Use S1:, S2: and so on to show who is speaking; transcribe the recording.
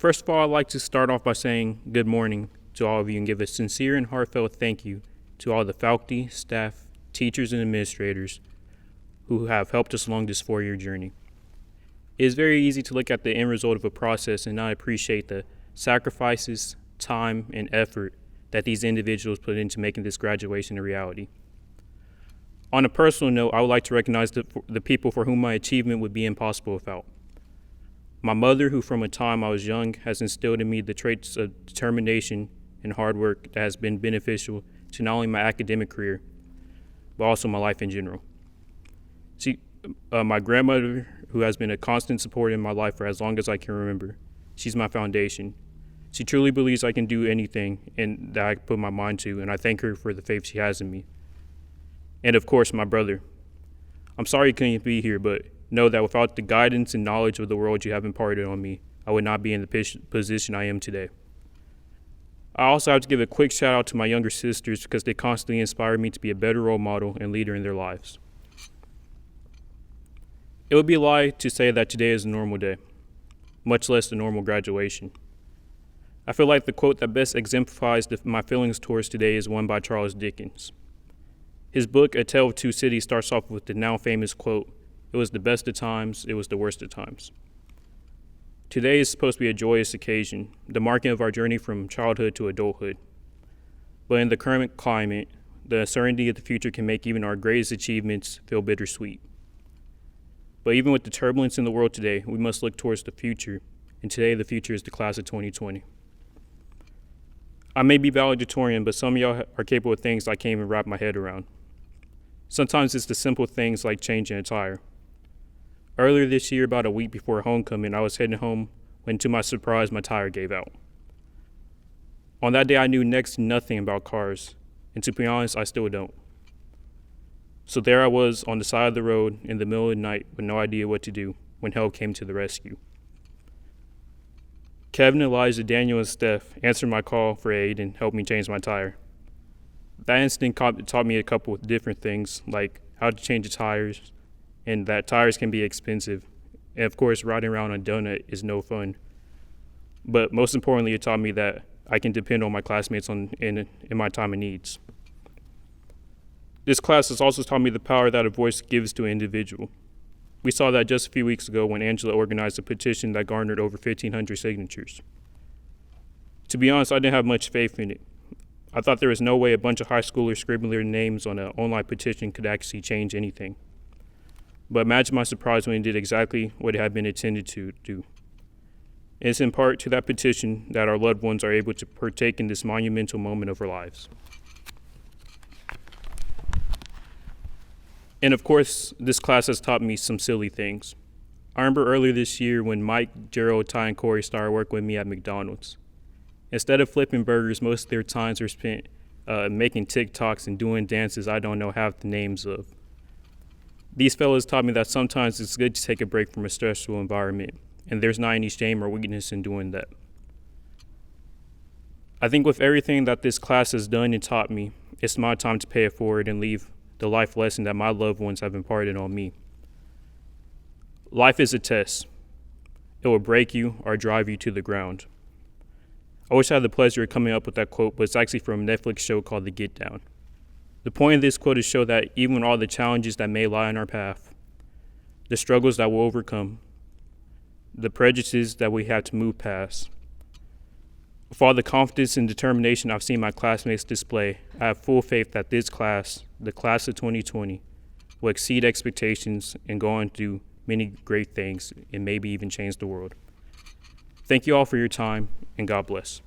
S1: First of all, I'd like to start off by saying good morning to all of you and give a sincere and heartfelt thank you to all the faculty, staff, teachers, and administrators who have helped us along this 4-year journey. It is very easy to look at the end result of a process and not appreciate the sacrifices, time, and effort that these individuals put into making this graduation a reality. On a personal note, I would like to recognize the people for whom my achievement would be impossible without. My mother, who from a time I was young has instilled in me the traits of determination and hard work that has been beneficial to not only my academic career, but also my life in general. My grandmother, who has been a constant support in my life for as long as I can remember, she's my foundation. She truly believes I can do anything and that I put my mind to, and I thank her for the faith she has in me. And of course, my brother. I'm sorry you couldn't be here, but know that without the guidance and knowledge of the world you have imparted on me, I would not be in the position I am today. I also have to give a quick shout out to my younger sisters because they constantly inspire me to be a better role model and leader in their lives. It would be a lie to say that today is a normal day, much less a normal graduation. I feel like the quote that best exemplifies my feelings towards today is one by Charles Dickens. His book, A Tale of Two Cities, starts off with the now famous quote, "It was the best of times, it was the worst of times." Today is supposed to be a joyous occasion, the marking of our journey from childhood to adulthood. But in the current climate, the uncertainty of the future can make even our greatest achievements feel bittersweet. But even with the turbulence in the world today, we must look towards the future, and today the future is the class of 2020. I may be valedictorian, but some of y'all are capable of things I can't even wrap my head around. Sometimes it's the simple things like changing a tire. Earlier this year, about a week before homecoming, I was heading home when, to my surprise, my tire gave out. On that day, I knew next to nothing about cars, and to be honest, I still don't. So there I was on the side of the road in the middle of the night with no idea what to do when help came to the rescue. Kevin, Elijah, Daniel, and Steph answered my call for aid and helped me change my tire. That incident taught me a couple of different things, like how to change the tires, and that tires can be expensive. And of course, riding around on a donut is no fun. But most importantly, it taught me that I can depend on my classmates in my time of needs. This class has also taught me the power that a voice gives to an individual. We saw that just a few weeks ago when Angela organized a petition that garnered over 1,500 signatures. To be honest, I didn't have much faith in it. I thought there was no way a bunch of high schoolers scribbling their names on an online petition could actually change anything. But imagine my surprise when it did exactly what it had been intended to do. And it's in part to that petition that our loved ones are able to partake in this monumental moment of our lives. And of course, this class has taught me some silly things. I remember earlier this year when Mike, Gerald, Ty, and Corey started working with me at McDonald's. Instead of flipping burgers, most of their times were spent making TikToks and doing dances I don't know half the names of. These fellows taught me that sometimes it's good to take a break from a stressful environment, and there's not any shame or weakness in doing that. I think with everything that this class has done and taught me, it's my time to pay it forward and leave the life lesson that my loved ones have imparted on me. Life is a test. It will break you or drive you to the ground. I wish I had the pleasure of coming up with that quote, but it's actually from a Netflix show called The Get Down. The point of this quote is to show that even with all the challenges that may lie in our path, the struggles that we'll overcome, the prejudices that we have to move past, with all the confidence and determination I've seen my classmates display, I have full faith that this class, the class of 2020, will exceed expectations and go on to do many great things and maybe even change the world. Thank you all for your time, and God bless.